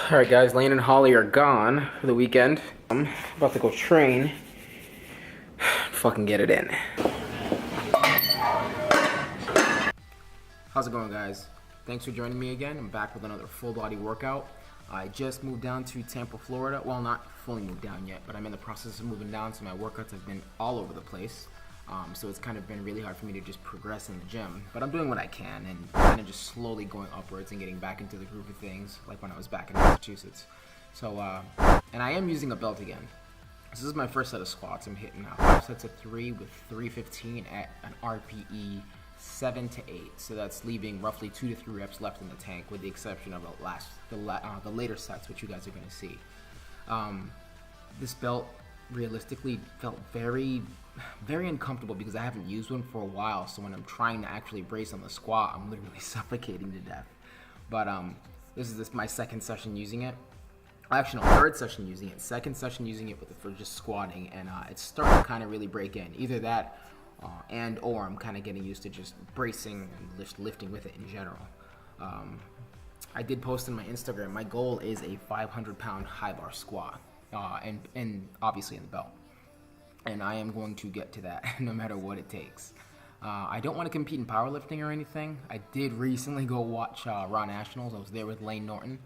Alright guys, Lane and Holly are gone for the weekend. I'm about to go train. Fucking get it in. How's it going, guys? Thanks for joining me again. I'm back with another full body workout. I just moved down to Tampa, Florida. Well, not fully moved down yet, but I'm in the process of moving down, so my workouts have been all over the place. So it's kind of been really hard for me to just progress in the gym. But I'm doing what I can and kind of just slowly going upwards and getting back into the groove of things, like when I was back in Massachusetts. So, and I am using a belt again. This is my first set of squats. I'm hitting 5 sets of 3 with 315 at an RPE 7 to 8. So that's leaving roughly 2 to 3 reps left in the tank, with the exception of the later sets, which you guys are going to see. This belt realistically felt very uncomfortable because I haven't used one for a while. So when I'm trying to actually brace on the squat, I'm literally suffocating to death. But this is my second session using it. Actually, no, third session using it. Second session using it for just squatting, and it's starting to kind of really break in. Either that, or I'm kind of getting used to just bracing and just lifting with it in general. I did post on my Instagram. My goal is a 500-pound high bar squat, and obviously in the belt. And I am going to get to that no matter what it takes. I don't want to compete in powerlifting or anything. I did recently go watch Raw Nationals. I was there with Lane Norton.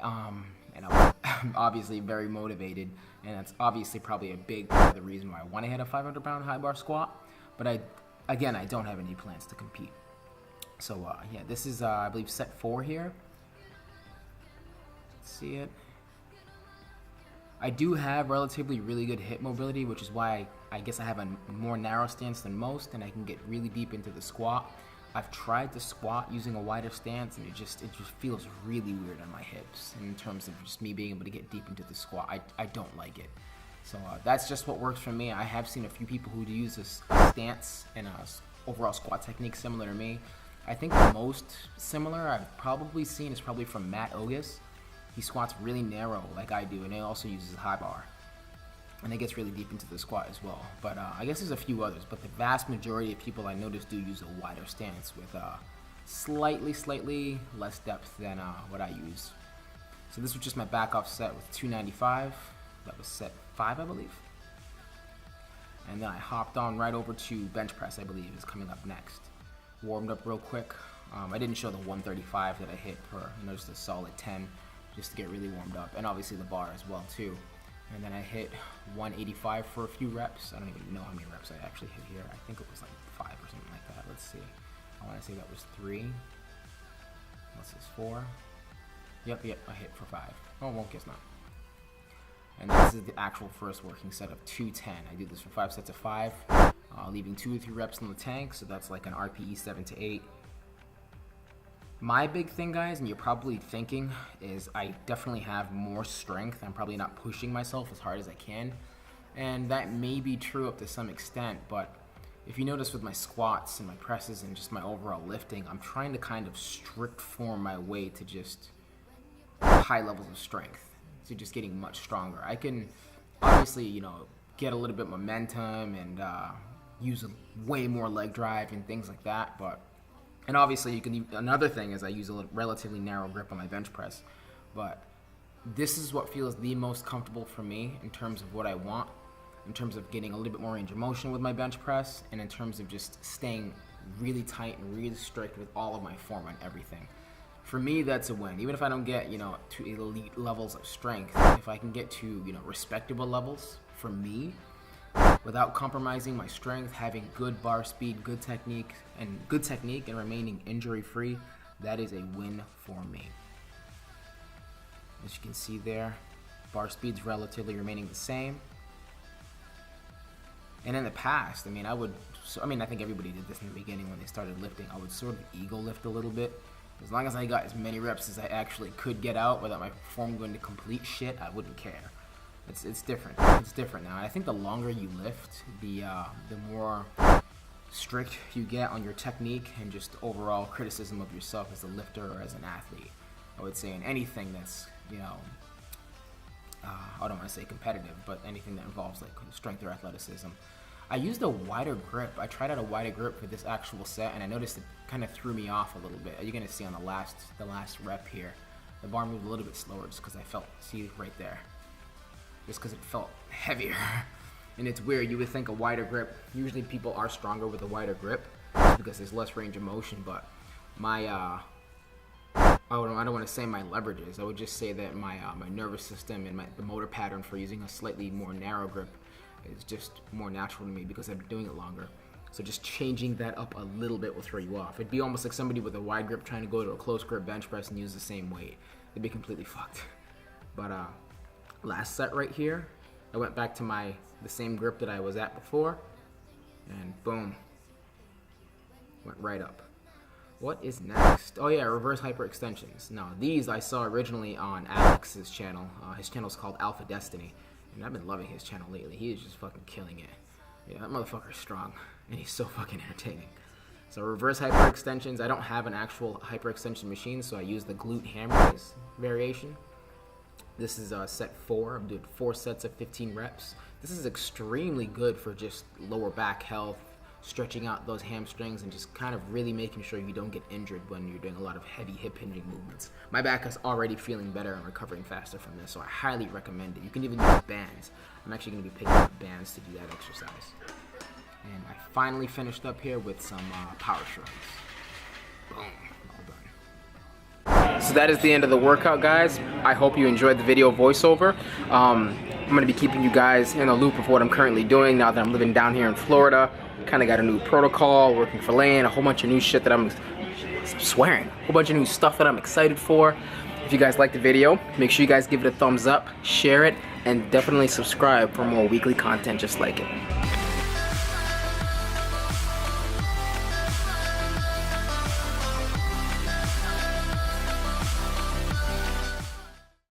And I'm obviously very motivated, and that's obviously probably a big part of the reason why I want to hit a 500-pound high bar squat. But I don't have any plans to compete. So yeah, this is I believe set 4 here. Let's see it. I do have relatively really good hip mobility, which is why I guess I have a more narrow stance than most, and I can get really deep into the squat. I've tried to squat using a wider stance, and it just feels really weird on my hips in terms of just me being able to get deep into the squat. I don't like it. So that's just what works for me. I have seen a few people who do use this stance and overall squat technique similar to me. I think the most similar I've probably seen is probably from Matt Ogus. He squats really narrow like I do, and he also uses a high bar. And it gets really deep into the squat as well. But I guess there's a few others, but the vast majority of people I notice do use a wider stance with slightly less depth than what I use. So this was just my back off set with 295. That was set 5, I believe. And then I hopped on right over to bench press, I believe, is coming up next. Warmed up real quick. I didn't show the 135 that I hit for, just a solid 10, just to get really warmed up. And obviously the bar as well, too. And then I hit 185 for a few reps. I don't even know how many reps I actually hit here. I think it was like 5 or something like that. Let's see. I want to say that was 3. What's this, 4? Yep, I hit for 5. Oh, well, guess not. And this is the actual first working set of 210. I do this for 5 sets of 5, leaving 2 or 3 reps in the tank. So that's like an RPE 7 to 8. My big thing, guys, and you're probably thinking, is I definitely have more strength. I'm probably not pushing myself as hard as I can. And that may be true up to some extent, but if you notice with my squats and my presses and just my overall lifting, I'm trying to kind of strict form my way to just high levels of strength. So just getting much stronger. I can obviously, get a little bit momentum and use way more leg drive and things like that, but and obviously, another thing is I use a relatively narrow grip on my bench press, but this is what feels the most comfortable for me in terms of what I want, in terms of getting a little bit more range of motion with my bench press, and in terms of just staying really tight and really strict with all of my form and everything. For me, that's a win. Even if I don't get, to elite levels of strength, if I can get to, respectable levels for me, without compromising my strength, having good bar speed, good technique, and remaining injury-free, that is a win for me. As you can see there, bar speed's relatively remaining the same. And in the past, I think everybody did this in the beginning when they started lifting. I would sort of ego lift a little bit. As long as I got as many reps as I actually could get out without my form going to complete shit, I wouldn't care. It's different. It's different now. I think the longer you lift, the more strict you get on your technique and just overall criticism of yourself as a lifter or as an athlete. I would say in anything that's, I don't want to say competitive, but anything that involves like strength or athleticism. I used a wider grip. I tried out a wider grip for this actual set, and I noticed it kind of threw me off a little bit. You're gonna see on the last rep here. the bar moved a little bit slower just because I felt, see right there, just because it felt heavier. And it's weird, you would think a wider grip, usually people are stronger with a wider grip because there's less range of motion, but my, I don't want to say my leverages, I would just say that my nervous system and the motor pattern for using a slightly more narrow grip is just more natural to me because I've been doing it longer. So just changing that up a little bit will throw you off. It'd be almost like somebody with a wide grip trying to go to a close grip bench press and use the same weight. They'd be completely fucked. But last set right here, I went back to the same grip that I was at before, and boom, went right up. What is next? Oh yeah, reverse hyperextensions. Now these I saw originally on Alex's channel. His channel's called Alpha Destiny, and I've been loving his channel lately. He is just fucking killing it. Yeah, that motherfucker's strong, and he's so fucking entertaining. So reverse hyperextensions, I don't have an actual hyperextension machine, so I use the glute ham raise variation. This is set 4. I'm doing 4 sets of 15 reps. This is extremely good for just lower back health, stretching out those hamstrings, and just kind of really making sure you don't get injured when you're doing a lot of heavy hip hinging movements. My back is already feeling better and recovering faster from this, so I highly recommend it. You can even use bands. I'm actually going to be picking up bands to do that exercise. And I finally finished up here with some power shrugs. Boom, all done. So that is the end of the workout, guys. I hope you enjoyed the video voiceover. I'm going to be keeping you guys in the loop of what I'm currently doing now that I'm living down here in Florida. Kind of got a new protocol, working for Lane, a whole bunch of new shit that I'm swearing, a whole bunch of new stuff that I'm excited for. If you guys liked the video, make sure you guys give it a thumbs up, share it, and definitely subscribe for more weekly content just like it.